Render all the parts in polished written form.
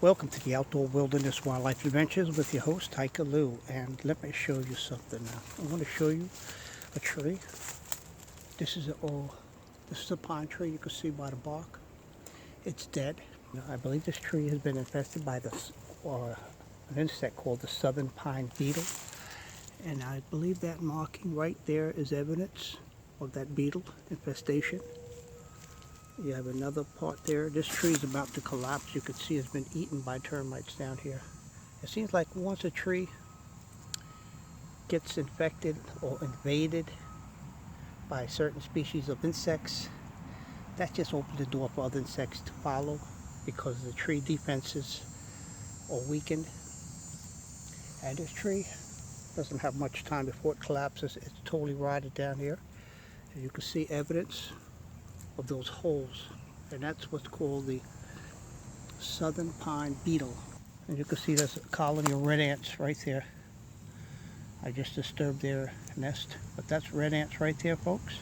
Welcome to the Outdoor Wilderness Wildlife Adventures with your host, Tyka Lou. And let me show you something now. I want to show you a tree. This is a pine tree. You can see by the bark. It's dead. I believe this tree has been infested by an insect called the southern pine beetle. And I believe that marking right there is evidence of that beetle infestation. You have another part there. This tree is about to collapse. You can see it's been eaten by termites down here. It seems like once a tree gets infected or invaded by certain species of insects, that just opens the door for other insects to follow because the tree defenses are weakened. And this tree doesn't have much time before it collapses. It's totally rotted down here. And you can see evidence of those holes, and that's what's called the southern pine beetle. And you can see there's a colony of red ants right there. I just disturbed their nest, but that's red ants right there, folks,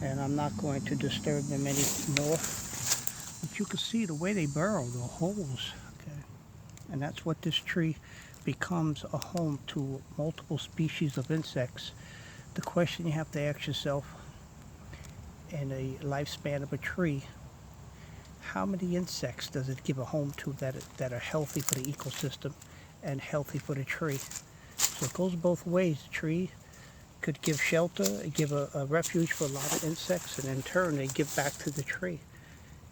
and I'm not going to disturb them anymore. But you can see the way they burrow, the holes, okay? And that's what this tree becomes, a home to multiple species of insects. The question you have to ask yourself in a lifespan of a tree, how many insects does it give a home to that are healthy for the ecosystem and healthy for the tree? So it goes both ways. The tree could give shelter, give a refuge for a lot of insects, and in turn they give back to the tree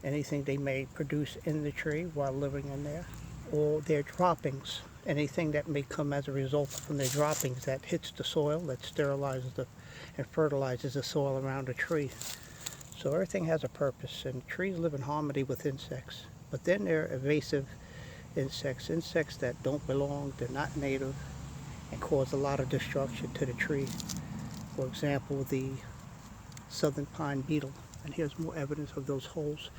anything they may produce in the tree while living in there, or their droppings, anything that may come as a result from their droppings that hits the soil, that sterilizes and fertilizes the soil around the tree. So everything has a purpose, and trees live in harmony with insects. But then there are invasive insects that don't belong, they're not native, and cause a lot of destruction to the tree. For example, the southern pine beetle. And here's more evidence of those holes.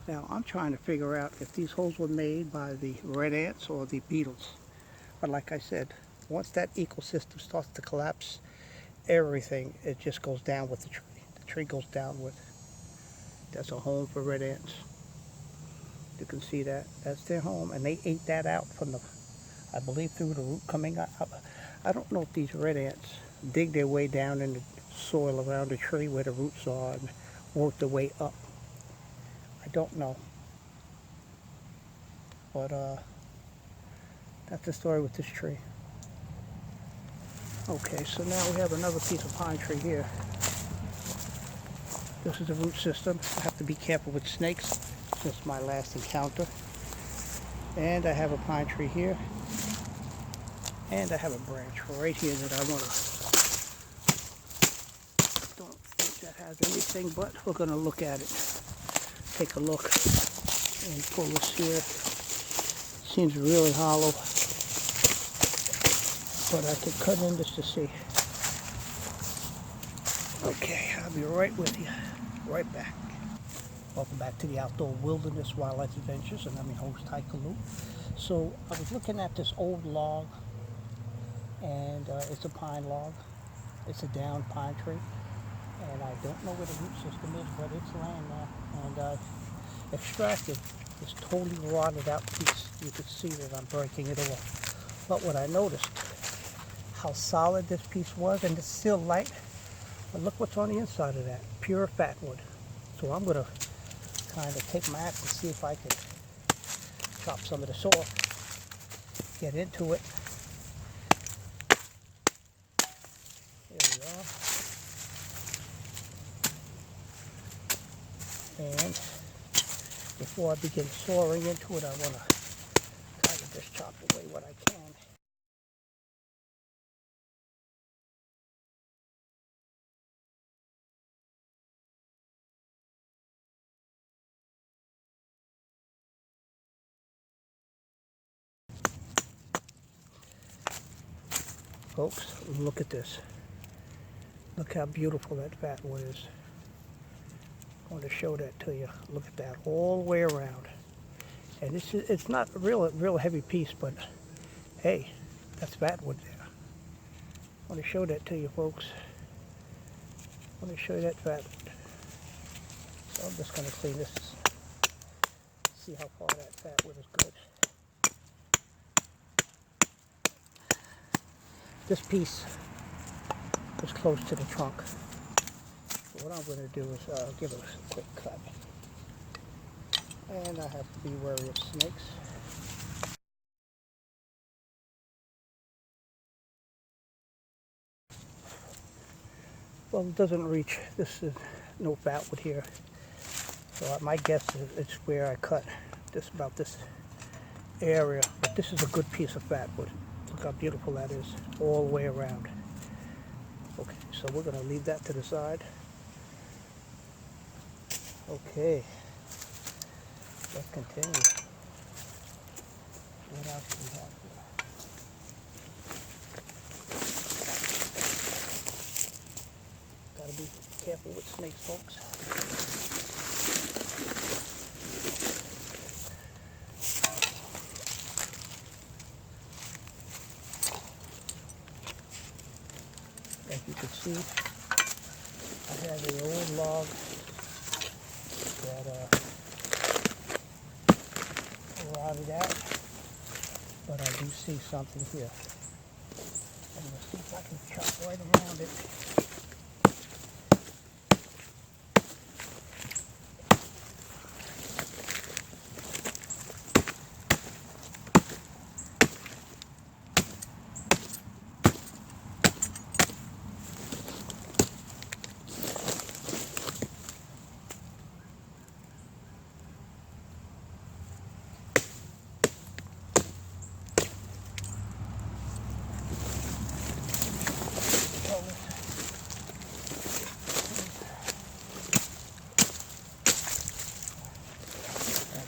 Now, I'm trying to figure out if these holes were made by the red ants or the beetles. But like I said, once that ecosystem starts to collapse, everything, it just goes down with the tree. The tree goes down with. That's a home for red ants. You can see that. That's their home, and they ate that out from I believe through the root coming up. I don't know if these red ants dig their way down in the soil around the tree where the roots are and work their way up. I don't know. But that's the story with this tree. Okay, so now we have another piece of pine tree here. This is the root system. I have to be careful with snakes since my last encounter. And I have a pine tree here. And I have a branch right here that I want to... Don't think that has anything, but we're going to look at it. Take a look and pull this here. Seems really hollow, but I could cut in just to see. Okay, I'll be right with you. Right back. Welcome back to the Outdoor Wilderness Wildlife Adventures, and I'm your host, Tyka Lou. So I was looking at this old log, and it's a pine log. It's a down pine tree, and I don't know where the root system is, but it's laying there. And I've extracted this totally rotted out piece. You can see that I'm breaking it off. But what I noticed, how solid this piece was, and it's still light. But look what's on the inside of that, pure fatwood. So I'm going to kind of take my axe and see if I can chop some of this off, get into it. There we are. And before I begin sawing into it, I want to kind of just chop away what I can. Folks, look at this. Look how beautiful that fatwood is. I want to show that to you. Look at that all the way around. And it's not a real heavy piece, but hey, that's fatwood there. I want to show that to you, folks. I want to show you that fatwood. So I'm just going to clean this, see how far that fatwood is good. this piece was close to the trunk. So what I'm going to do is give it a quick cut. And I have to be wary of snakes. Well, it doesn't reach. This is no fatwood here. So my guess is it's where I cut just about this area. But this is a good piece of fatwood. Look how beautiful that is all the way around. Okay, so we're going to leave that to the side. Okay, let's continue. What else do we have here? Gotta be careful with snakes, folks. As you can see, I have an old log that rotted out, but I do see something here. I'm going to see if I can chop right around it.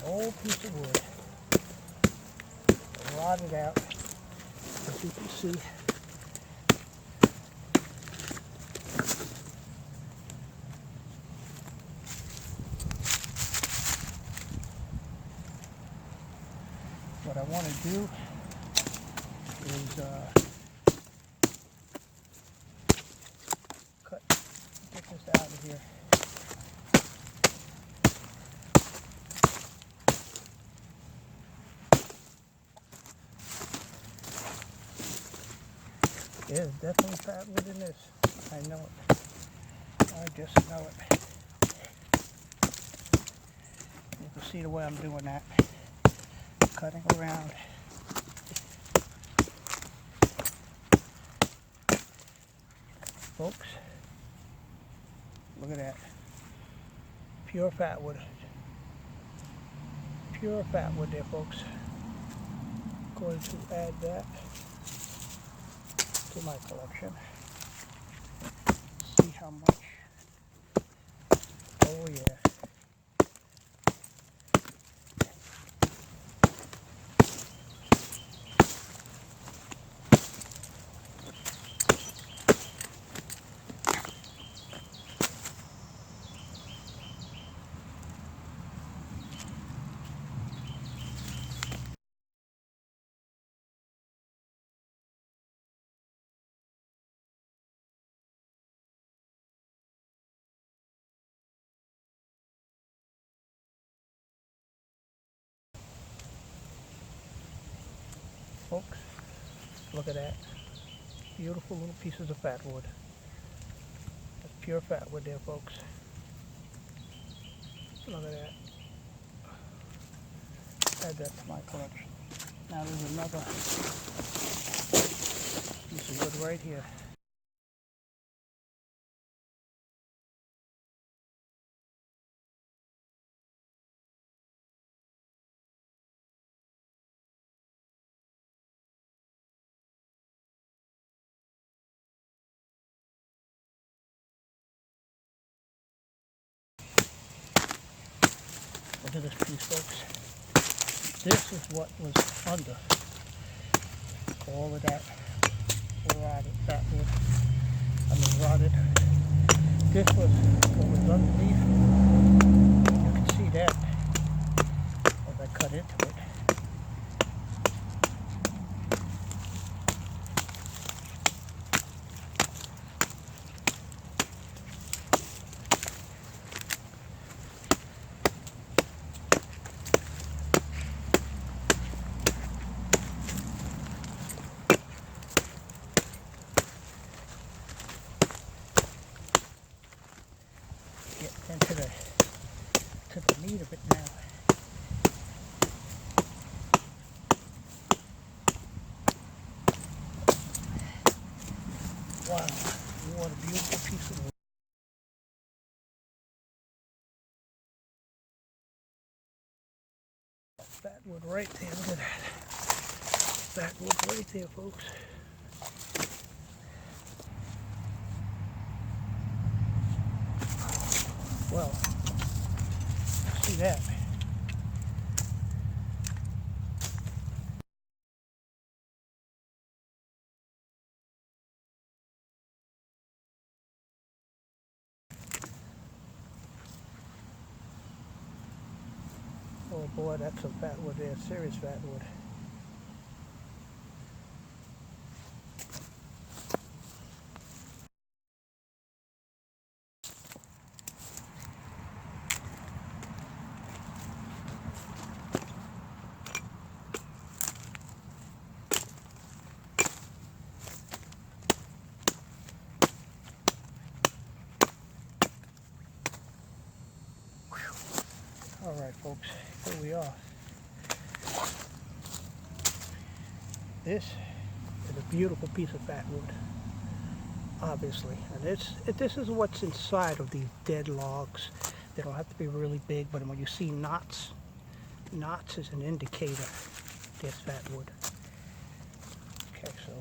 Old piece of wood, rotted out, as you can see. What I want to do is get this out of here. There's definitely fatwood in this. I know it. I just know it. You can see the way I'm doing that. Cutting around. Folks, look at that. Pure fatwood. Pure fatwood there, folks. Going to add that to my collection. See how much. Oh yeah. Folks, look at that. Beautiful little pieces of fatwood. That's pure fatwood there, folks. Look at that. Add that to my collection. Now there's another piece of wood right here. Look at this piece, folks. This is what was under all of that rotted fatwood. I mean rotted. This was what was underneath. You can see that as I cut into it. Wow, what a beautiful piece of wood. Fatwood right there, look at that. Fatwood right there, folks. Well, see that. Oh boy, that's some fatwood there, serious fatwood. All right, folks, here we are. This is a beautiful piece of fatwood, obviously, and this is what's inside of these dead logs. They don't have to be really big, but when you see knots is an indicator there's fatwood. Okay, so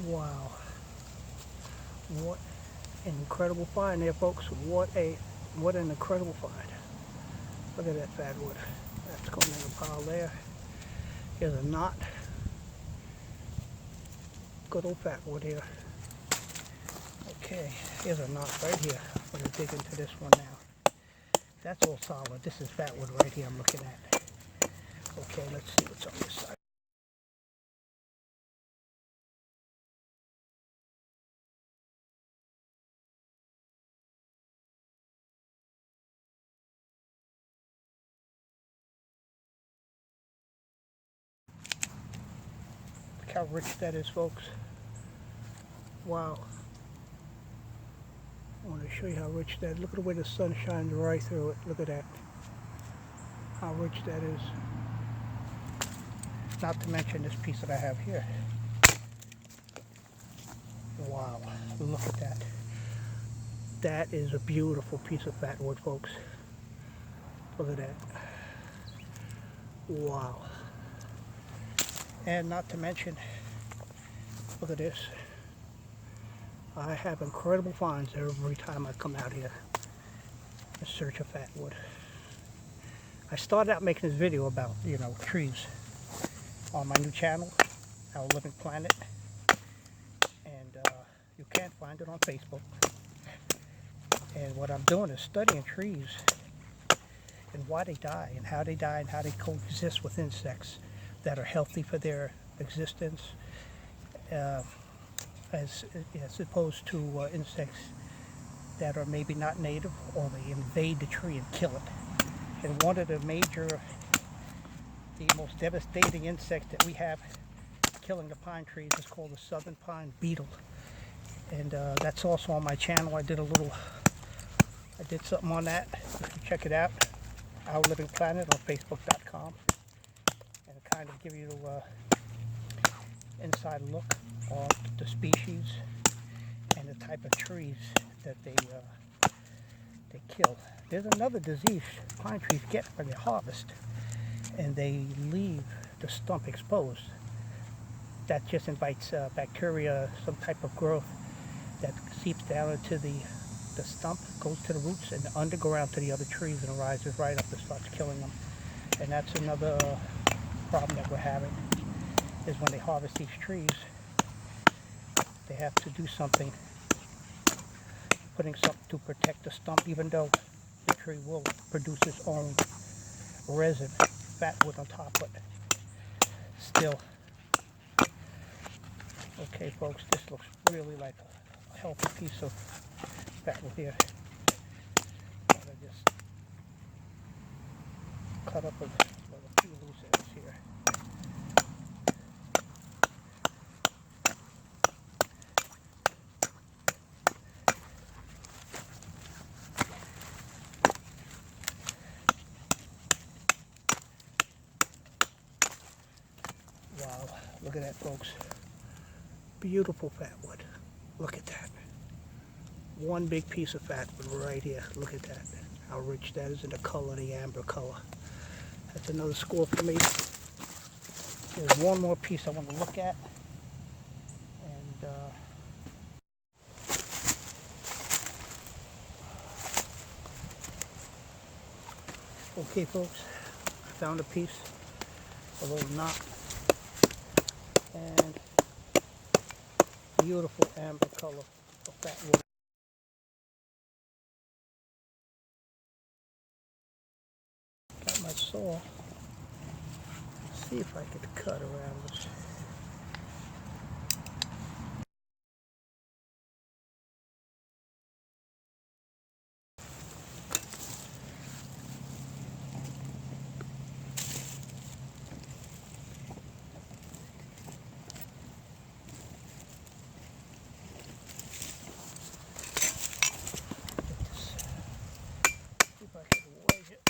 wow, what an incredible find there, folks. What an incredible find. Look at that fatwood. That's going in a pile there. Here's a knot. Good old fatwood here. Okay, here's a knot right here. I'm going to dig into this one now. That's all solid. This is fatwood right here I'm looking at. Okay, let's see what's on this side. Look how rich that is, folks. Wow. I want to show you how rich that is. Look at the way the sun shines right through it. Look at that. How rich that is. Not to mention this piece that I have here. Wow, look at that. That is a beautiful piece of fatwood, folks. Look at that. Wow. And not to mention, look at this. I have incredible finds every time I come out here in search of fatwood. I started out making this video about, trees on my new channel, Our Living Planet. And you can find it on Facebook. And what I'm doing is studying trees and why they die and how they coexist with insects that are healthy for their existence, as opposed to insects that are maybe not native, or they invade the tree and kill it. And one of the most devastating insects that we have killing the pine trees is called the southern pine beetle. And that's also on my channel. I did something on that. You can check it out. Our Living Planet on Facebook.com, and kind of give you inside look on the species and the type of trees that they kill. There's another disease pine trees get when they harvest, and they leave the stump exposed. That just invites bacteria, some type of growth that seeps down into the stump, goes to the roots and underground to the other trees, and rises right up and starts killing them. And that's another problem that we're having, is when they harvest these trees, they have to do something, putting something to protect the stump, even though the tree will produce its own resin, fatwood on top of it. Still, okay folks, this looks really like a healthy piece of fatwood here. I just cut up a few loose Look at that, folks. Beautiful fatwood. Look at that. One big piece of fatwood right here. Look at that. How rich that is in the color, the amber color. That's another score for me. There's one more piece I want to look at. And okay, folks. I found a piece, a little knot, and beautiful amber color of fatwood. Got my saw. Let's see if I could cut around this. See if I can wedge it.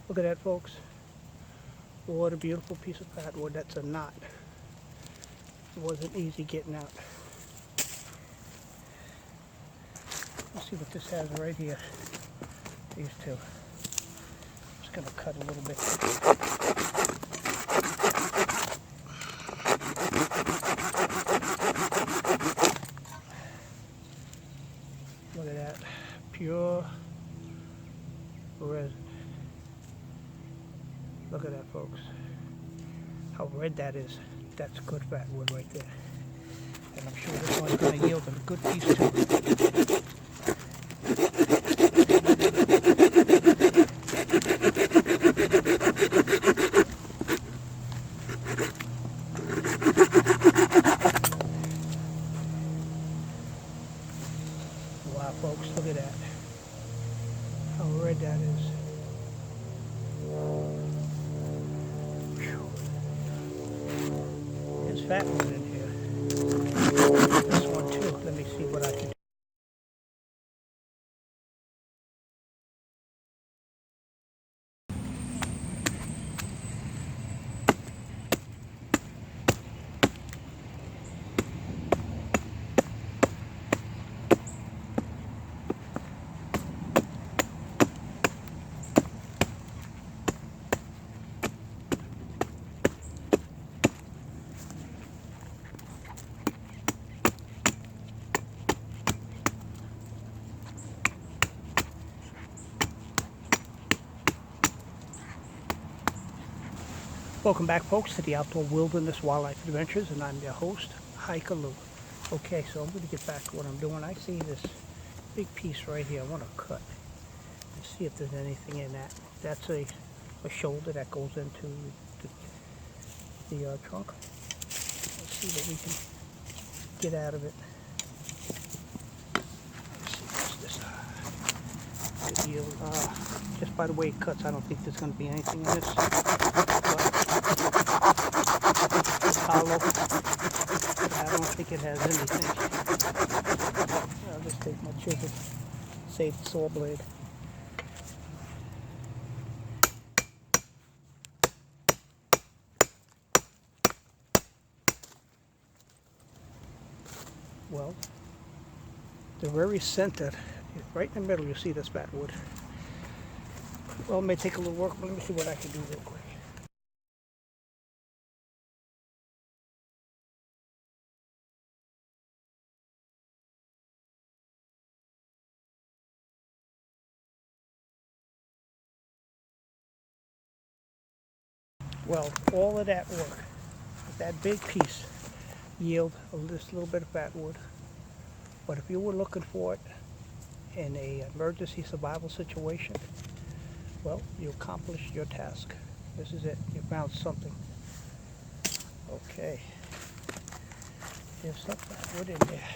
Look at that, folks. What a beautiful piece of fatwood. That's a knot. It wasn't easy getting out. Let's see what this has right here. These two. Just gonna cut a little bit. Look at that. Pure resin. Look at that, folks. How red that is. That's good fatwood right there. And I'm sure this one's going to yield a good piece too. Wow, folks, look at that. How red that is. There's fatwood in here. This one too. Let me see what I can do. Welcome back, folks, to the Outdoor Wilderness Wildlife Adventures, and I'm your host, Hiker Lou. Okay, so I'm going to get back to what I'm doing. I see this big piece right here. I want to cut and see if there's anything in that. That's a shoulder that goes into the trunk. Let's see what we can get out of it. Let's see, what's this? Good deal. Just by the way it cuts, I don't think there's going to be anything in this. It's hollow. I don't think it has anything. I'll just take my chisel, save the saw blade. Well, the very center, right in the middle, you see this fatwood. Well, it may take a little work, but let me see what I can do real quick. Well, all of that work, that big piece, yield this little bit of fatwood. But if you were looking for it in an emergency survival situation, well, you accomplished your task. This is it. You found something. Okay. There's some fatwood in there.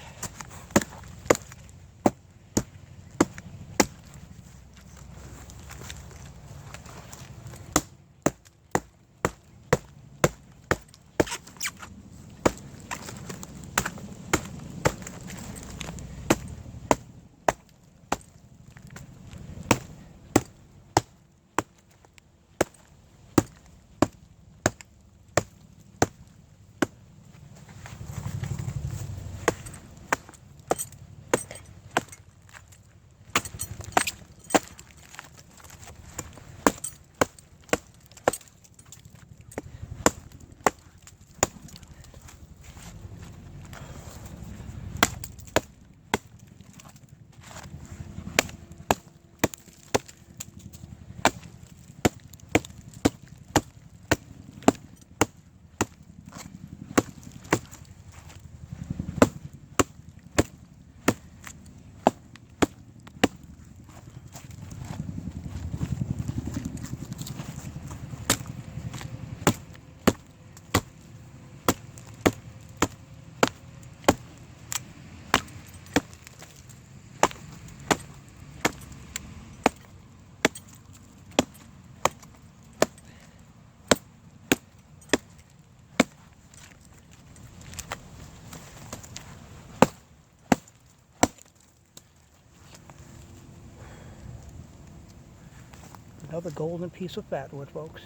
Another golden piece of fatwood, folks.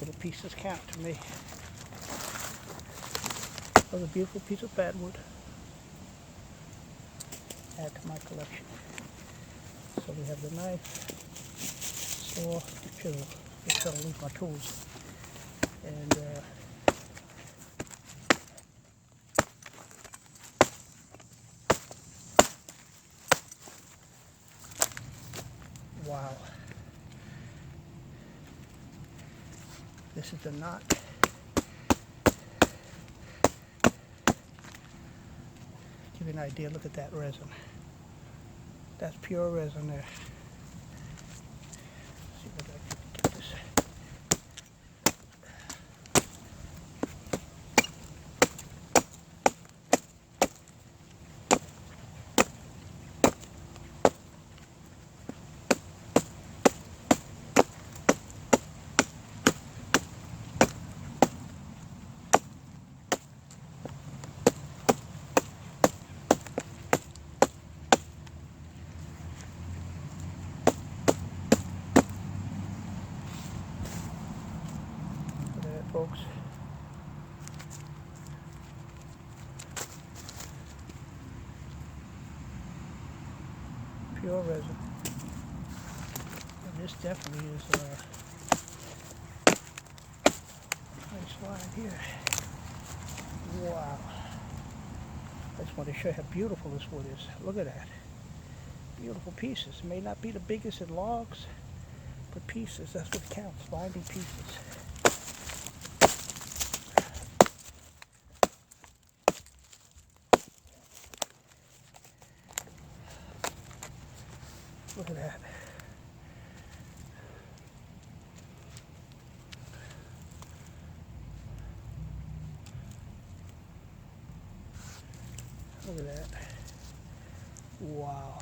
Little pieces count to me. Another beautiful piece of fatwood. Add to my collection. So we have the knife, saw, the chisel. Just trying to lose my tools. And wow. This is the knot. Give you an idea, look at that resin. That's pure resin there. See if I can get this. Look at that, folks. Pure resin. And this definitely is nice line here. Wow. I just want to show you how beautiful this wood is. Look at that. Beautiful pieces. It may not be the biggest in logs, but pieces, that's what counts. Binding pieces. Look at that. Look at that. Wow.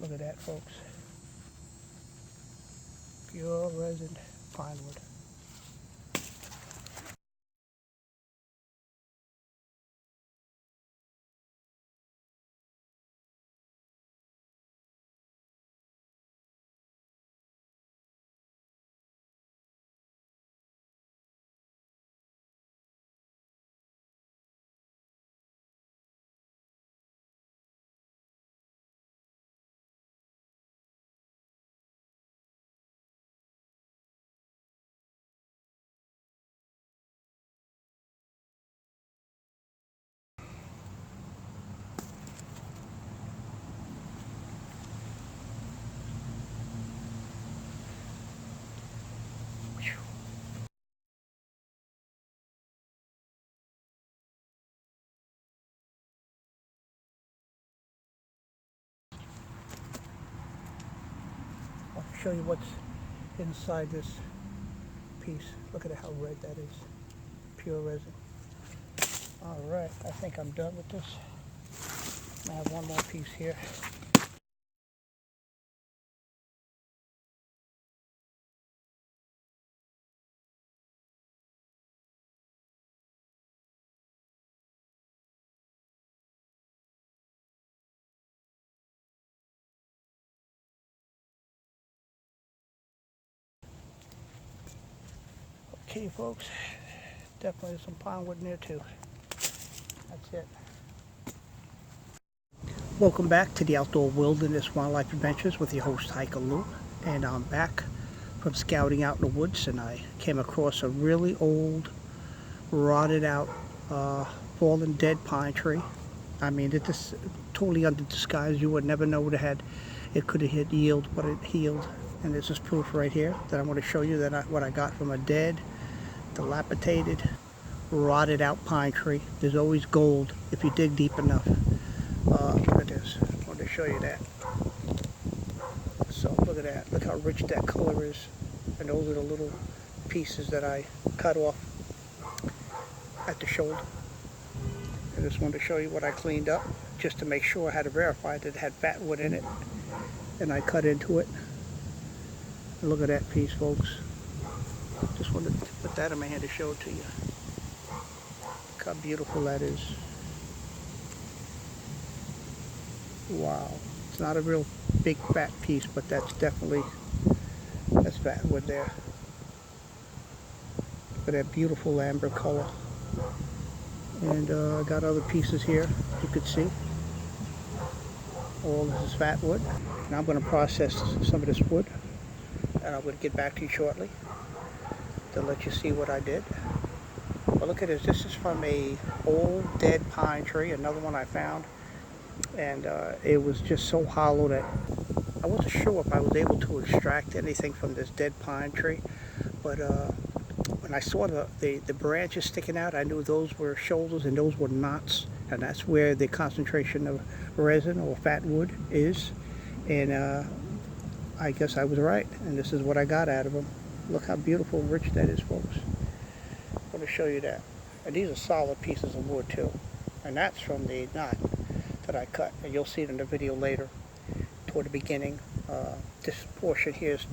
Look at that, folks. Pure resin pine wood. I'll show you what's inside this piece. Look at how red that is. Pure resin. Alright, I think I'm done with this. I have one more piece here. Okay, folks, definitely some pine wood in there too. That's it. Welcome back to the Outdoor Wilderness Wildlife Adventures with your host Hiker Lou, and I'm back from scouting out in the woods, and I came across a really old, rotted out, fallen dead pine tree. I mean, it just totally under disguise. You would never know what it had. It could have hit yield, but it healed. And this is proof right here that I'm going to show you that what I got from a dead, dilapidated, rotted out pine tree. There's always gold if you dig deep enough. Look at this. I wanted to show you that. So look at that. Look how rich that color is. And those are the little pieces that I cut off at the shoulder. I just wanted to show you what I cleaned up just to make sure I had to verify that it had fatwood in it. And I cut into it. And look at that piece, folks. Just wanted to put that in my hand to show it to you. Look how beautiful that is. Wow. It's not a real big fat piece, but that's definitely, that's fatwood there. Look at that beautiful amber color. And I got other pieces here, you could see. All this is fatwood. Now I'm going to process some of this wood, and I'm going to get back to you shortly to let you see what I did. But look at this. This is from a old dead pine tree, another one I found. And it was just so hollow that I wasn't sure if I was able to extract anything from this dead pine tree. But when I saw the branches sticking out, I knew those were shoulders and those were knots. And that's where the concentration of resin or fatwood is. And I guess I was right. And this is what I got out of them. Look how beautiful and rich that is, folks. I'm going to show you that. And these are solid pieces of wood too. And that's from the knot that I cut. And you'll see it in the video later, toward the beginning. This portion here is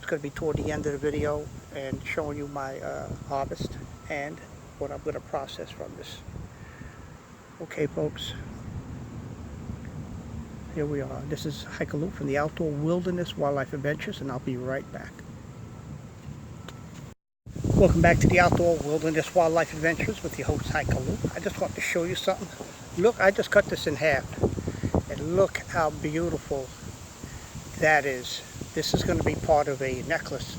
going to be toward the end of the video and showing you my harvest and what I'm going to process from this. Okay, folks. Here we are. This is Hikaloo from the Outdoor Wilderness Wildlife Adventures, and I'll be right back. Welcome back to the Outdoor Wilderness Wildlife Adventures with your host Hikaloo. I just want to show you something. Look, I just cut this in half, and look how beautiful that is. This is going to be part of a necklace,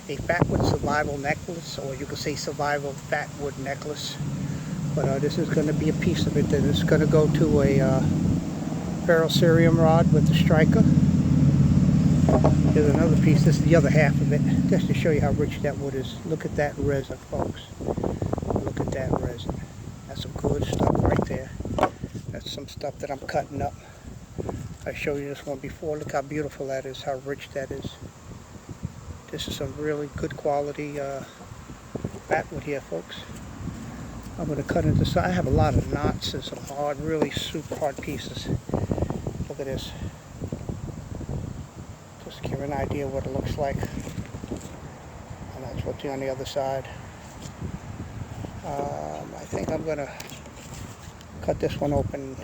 a fatwood survival necklace, or you could say survival fatwood necklace. But this is going to be a piece of it that is going to go to a ferrocerium rod with the striker. There's another piece. This is the other half of it, just to show you how rich that wood is. Look at that resin, folks. Look at that resin. That's some good stuff right there. That's some stuff that I'm cutting up. I showed you this one before. Look how beautiful that is, how rich that is. This is some really good quality fatwood here, folks. I'm going to cut into size. I have a lot of knots and some hard, really super hard pieces. Look at this. Just to give you an idea what it looks like. And that's what's on the other side. I think I'm going to cut this one open and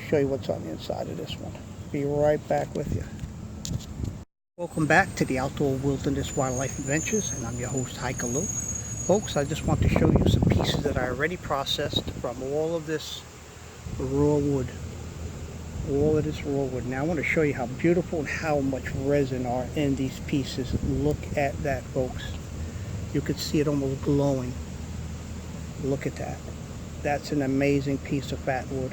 show you what's on the inside of this one. Be right back with you. Welcome back to the Outdoor Wilderness Wildlife Adventures, and I'm your host Hikaloo. Folks, I just want to show you some pieces that I already processed from all of this raw wood. All of this raw wood. Now I want to show you how beautiful and how much resin are in these pieces. Look at that, folks. You could see it almost glowing. Look at that. That's an amazing piece of fatwood.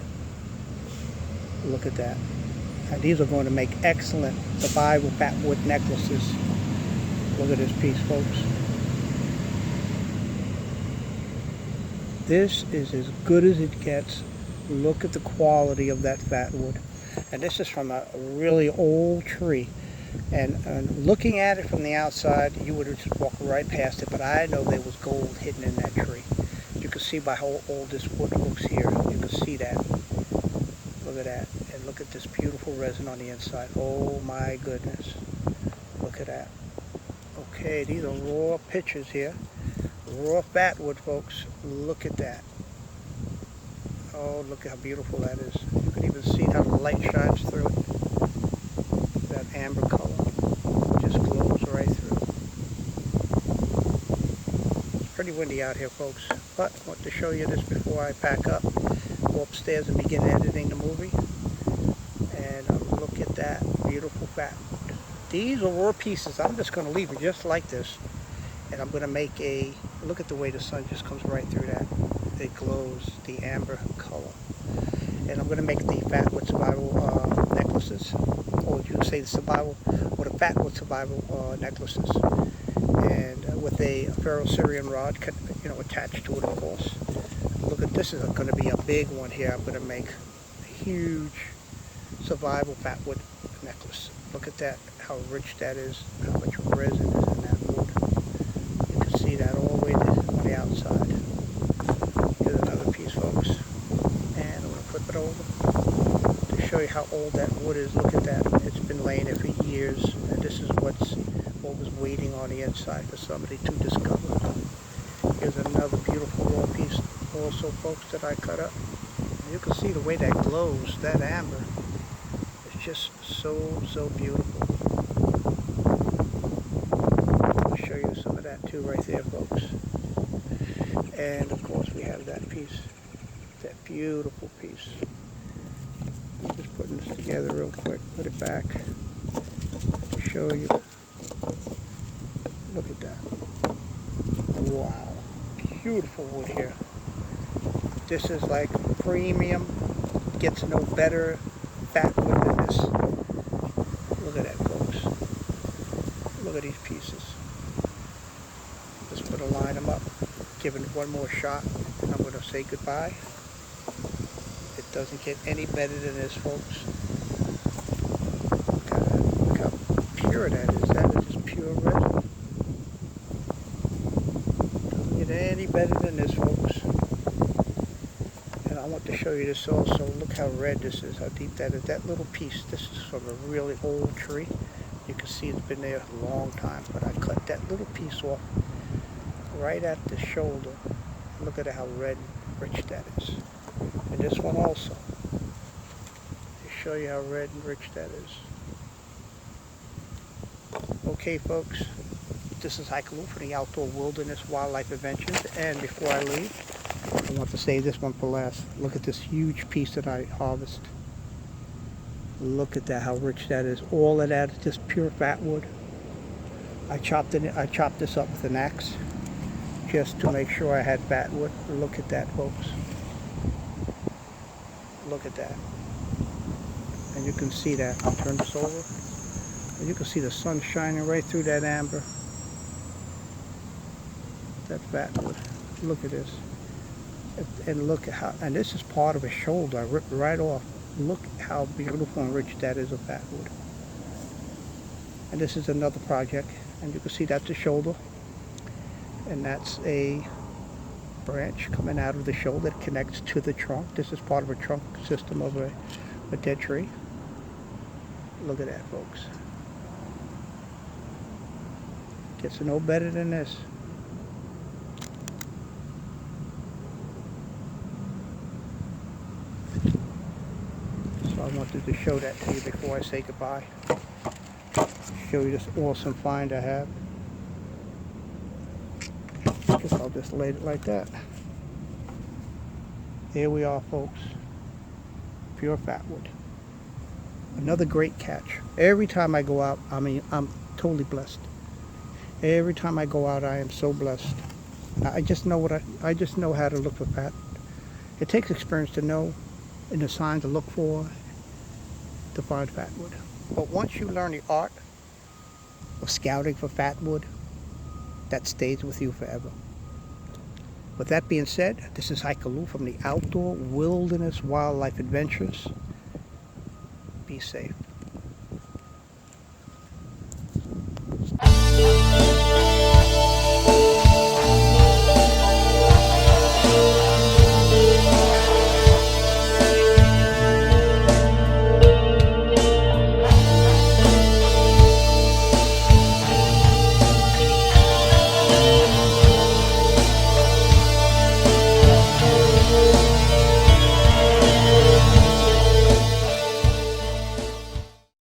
Look at that. Now, these are going to make excellent survival fatwood necklaces. Look at this piece, folks. This is as good as it gets. Look at the quality of that fatwood. And this is from a really old tree. And looking at it from the outside, you would have just walked right past it. But I know there was gold hidden in that tree. You can see by how old this wood looks here. You can see that. Look at that. And look at this beautiful resin on the inside. Oh my goodness. Look at that. Okay, these are raw pictures here. Raw fatwood, folks. Look at that. Oh, look at how beautiful that is. You can even see how the light shines through it. That amber color just glows right through. It's pretty windy out here, folks. But I want to show you this before I pack up, go upstairs and begin editing the movie. And look at that beautiful fatwood. These are raw pieces. I'm just going to leave it just like this. And I'm going to make a, look at the way the sun just comes right through that. It glows, the amber color. And I'm going to make the fatwood survival necklaces, or you could say the survival, or the fatwood survival necklaces, and with a ferro-Syrian rod, attached to it, of course. Look at this, is going to be a big one here. I'm going to make a huge survival fatwood necklace. Look at that, how rich that is, how much resin is in that wood. You can see that all the way on the outside. Here's another piece, folks, and I'm going to flip it over to show you how old that wood is. Look at that, it's been laying there for years, and this is what was waiting on the inside for somebody to discover. Here's another beautiful raw piece also, folks, that I cut up. You can see the way that glows, that amber. It's just so beautiful. I'll show you some of that too right there, folks. And of course we have that piece, that beautiful piece. I'm just putting this together real quick, put it back to show you. Look at that. Wow. Beautiful wood here. This is like premium, gets no better fatwood than this. Look at that, folks. Look at these pieces. Just going to line them up, give it one more shot, and I'm going to say goodbye. It doesn't get any better than this, folks. Look how pure that is. That is just pure resin. Doesn't get any better than this, folks. And I want to show you this also. Look how red this is, how deep that is. That little piece, this is from a really old tree. You can see it's been there a long time, but I cut that little piece off right at the shoulder. Look at how red and rich that is. And this one also, to show you how red and rich that is. Okay, folks, this is Hikaloo for the Outdoor Wilderness Wildlife Adventures, and before I leave, I want to save this one for last. Look at this huge piece that I harvested. Look at that, how rich that is. All of that is just pure fatwood. I chopped this up with an axe just to make sure I had fatwood. Look at that, folks. Look at that. And you can see that. I'll turn this over. And you can see the sun shining right through that amber. That's fatwood. Look at this. And look at how, and this is part of a shoulder. I ripped right off. Look how beautiful and rich that is of fatwood. And this is another project, and you can see that's the shoulder, and that's a branch coming out of the shoulder that connects to the trunk. This is part of a trunk system of a dead tree. Look at that, folks. Gets no better than this. So I wanted to show that to you before I say goodbye. Show you this awesome find I have. I guess I'll just lay it like that. Here we are, folks. Pure fatwood. Another great catch. Every time I go out, I'm totally blessed. Every time I go out, I am so blessed. I just know I just know how to look for fat. It takes experience to know and the signs to look for to find fatwood. But once you learn the art of scouting for fatwood, that stays with you forever. With that being said, this is Hikaloo from the Outdoor Wilderness Wildlife Adventures. Be safe.